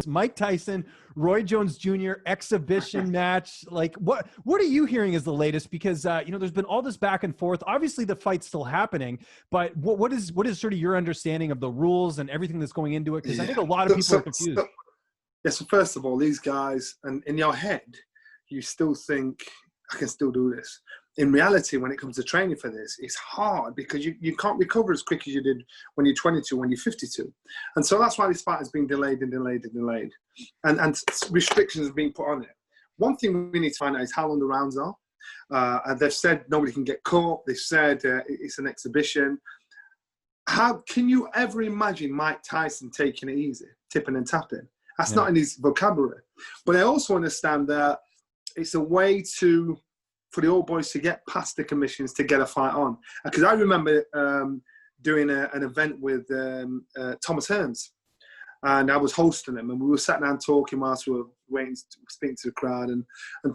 Mike Tyson, Roy Jones Jr. exhibition match. Like, what are you hearing is the latest? Because there's been all this back and forth. Obviously, the fight's still happening, but what is sort of your understanding of the rules and everything that's going into it? Because I think a lot of people are confused. So first of all, these guys, and in your head, you still think, I can still do this. In reality, when it comes to training for this, it's hard because you can't recover as quick as you did when you're 22, when you're 52. And so that's why this fight has been delayed and delayed and delayed. And restrictions have been put on it. One thing we need to find out is how long the rounds are. And they've said nobody can get caught. They've said it's an exhibition. How can you ever imagine Mike Tyson taking it easy, tipping and tapping? That's not in his vocabulary. But I also understand that it's a way for the old boys to get past the commissions to get a fight on. Because I remember doing an event with Thomas Hearns, and I was hosting him, and we were sat down talking whilst we were waiting to speak to the crowd. And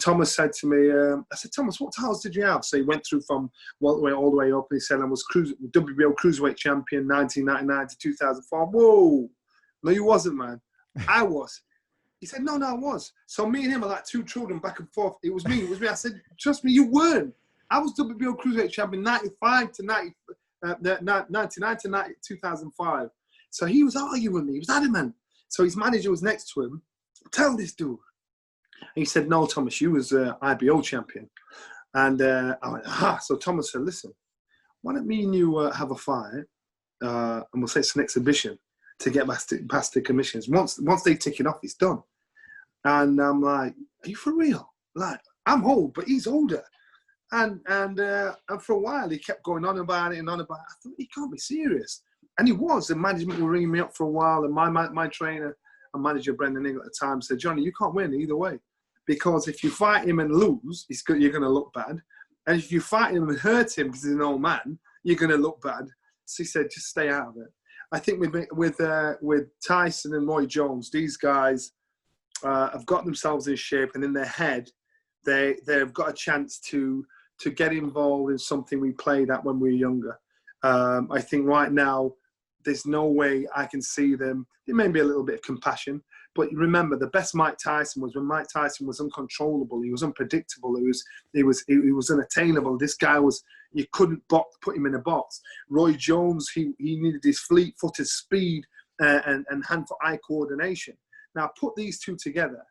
Thomas said to me, I said, Thomas, what titles did you have? So he went through from all the way up, and he said, I was WBO Cruiserweight Champion 1999 to 2004. Whoa! No, you wasn't, man. I was. He said, no, I was. So me and him are like two children back and forth. It was me. I said, trust me, you weren't. I was WBO Cruiserweight Champion 95 to 99 to 2005. So he was arguing with me. He was adamant. So his manager was next to him. Tell this dude. And he said, no, Thomas, you was IBO champion. And I went, aha. So Thomas said, listen, why don't me and you have a fight, and we'll say it's an exhibition, to get past the commissions. Once they tick it off, it's done. And I'm like, are you for real? Like, I'm old, but he's older. And for a while, he kept going on about it and on about it. I thought, he can't be serious. And he was. The management were ringing me up for a while, and my trainer and manager, Brendan Ingle, at the time, said, Johnny, you can't win either way. Because if you fight him and lose, you're going to look bad. And if you fight him and hurt him because he's an old man, you're going to look bad. So he said, just stay out of it. I think with Tyson and Roy Jones, these guys have got themselves in shape, and in their head, they've got a chance to get involved in something we played at when we were younger. I think right now, there's no way I can see them. There may be a little bit of compassion, but remember, the best Mike Tyson was when Mike Tyson was uncontrollable. He was unpredictable. He was unattainable. This guy was, you couldn't put him in a box. Roy Jones, he needed his fleet-footed speed and hand-for-eye coordination. Now, put these two together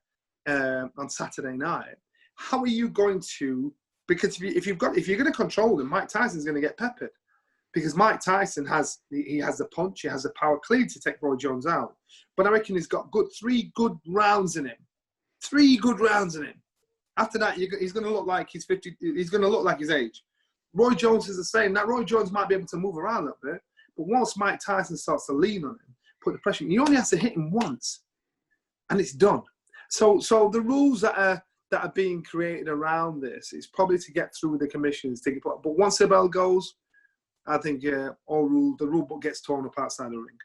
on Saturday night. How are you going to? Because if you're going to control him, Mike Tyson's going to get peppered. Because Mike Tyson has the punch, he has the power clearly to take Roy Jones out. But I reckon he's got three good rounds in him. 3 good rounds in him. After that, he's going to look like he's 50. He's going to look like his age. Roy Jones is the same. Now, Roy Jones might be able to move around a bit, but once Mike Tyson starts to lean on him, put the pressure, he only has to hit him once, and it's done. So the rules that are being created around this is probably to get through the commissions. But once the bell goes, I think the rule book gets torn up outside the ring.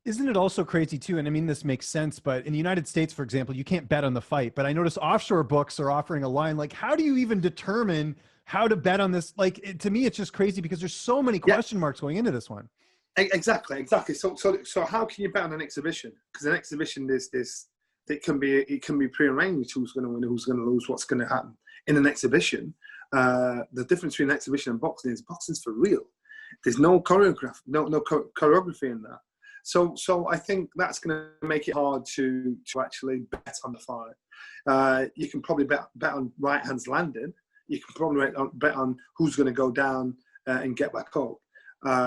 Isn't it also crazy too? And I mean, this makes sense, but in the United States, for example, you can't bet on the fight. But I notice offshore books are offering a line. Like, how do you even determine how to bet on this? Like, to me, it's just crazy because there's so many question marks going into this one. Exactly. So how can you bet on an exhibition? Because an exhibition it can be prearranged who's going to win, who's going to lose, what's going to happen. In an exhibition, the difference between an exhibition and boxing is boxing's for real. There's no choreography in that. So I think that's going to make it hard to actually bet on the fight. You can probably bet on right hands landing. You can probably bet on who's going to go down and get back up.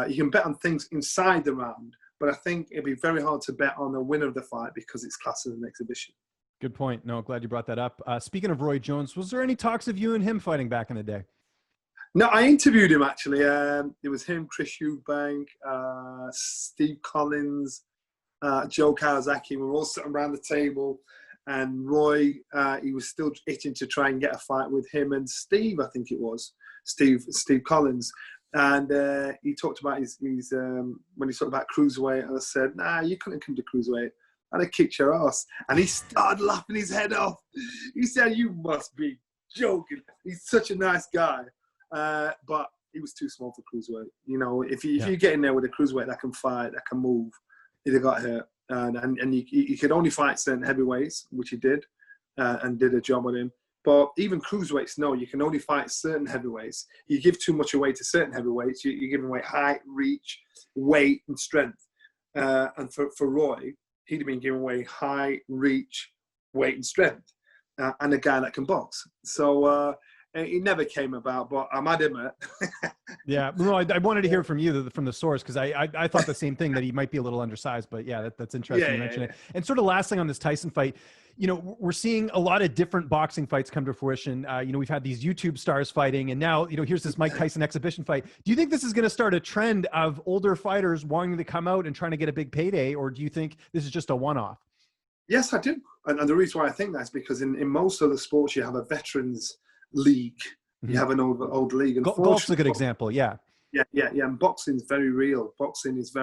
You can bet on things inside the round, but I think it'd be very hard to bet on the winner of the fight because it's classed as an exhibition. Good point. No, glad you brought that up. Speaking of Roy Jones, was there any talks of you and him fighting back in the day? No, I interviewed him actually. It was him, Chris Eubank, Steve Collins, Joe Kawasaki. We were all sitting around the table, and Roy, he was still itching to try and get a fight with him and Steve. I think it was Steve Collins, and he talked about his when he talked about cruiserweight, and I said, "Nah, you couldn't come to cruiserweight. I'd have kicked your ass." And he started laughing his head off. He said, "You must be joking." He's such a nice guy. But he was too small for cruiserweight. You know, if you get in there with a cruiserweight that can fight, that can move, he'd have got hurt. And he could only fight certain heavyweights, which he did, and did a job with him. But even cruiserweights, no, you can only fight certain heavyweights. You give too much away to certain heavyweights. You're giving away height, reach, weight, and strength. And for Roy, he'd have been giving away height, reach, weight, and strength, and a guy that can box. So it never came about, but I'm adamant. Yeah, no, I wanted to hear from you, from the source, because I thought the same thing, that he might be a little undersized. But yeah, that's interesting you mentioned it. And sort of last thing on this Tyson fight, you know, we're seeing a lot of different boxing fights come to fruition. You know, we've had these YouTube stars fighting, and now, you know, here's this Mike Tyson exhibition fight. Do you think this is going to start a trend of older fighters wanting to come out and trying to get a big payday, or do you think this is just a one-off? Yes, I do. And the reason why I think that is because in most of the sports, you have a veterans league. You have an old league. Golf's a good example. Yeah. Yeah. And boxing is very real. Boxing is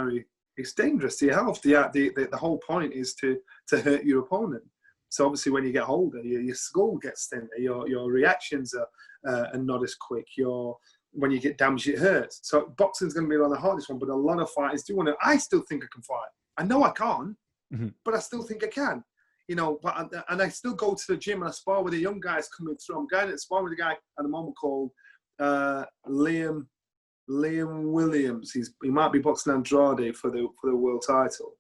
it's dangerous to your health. The whole point is to hurt your opponent. So obviously when you get older, your skull gets thinner, your reactions are not as quick. When you get damaged, it hurts. So boxing's going to be one of the hardest one, but a lot of fighters do want to. I still think I can fight. I know I can't, but I still think I can. You know, and I still go to the gym and I spar with the young guys coming through. I'm going to spar with a guy at the moment called Liam Williams. He might be boxing Andrade for the world title.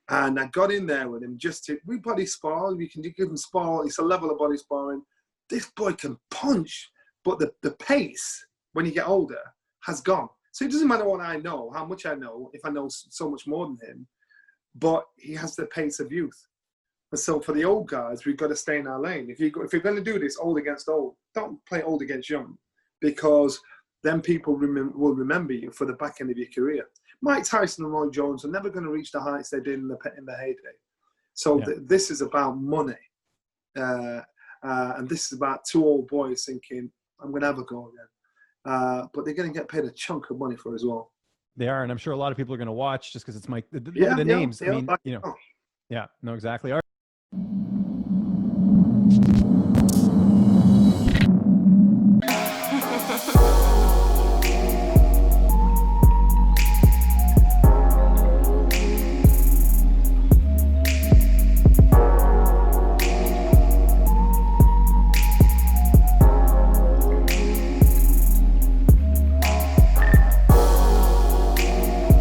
And I got in there with him we body spar. We can give him spar. It's a level of body sparring. This boy can punch, but the pace when you get older has gone. So it doesn't matter what I know, how much I know, if I know so much more than him, but he has the pace of youth. And so for the old guys, we've got to stay in our lane. If you're going to do this old against old, don't play old against young, because then people will remember you for the back end of your career. Mike Tyson and Roy Jones are never going to reach the heights they did in the heyday. So this is about money. And this is about two old boys thinking, I'm going to have a go again. But they're going to get paid a chunk of money for it as well. They are. And I'm sure a lot of people are going to watch just because it's Mike. The names. I mean, you know. Yeah, no, exactly. All right.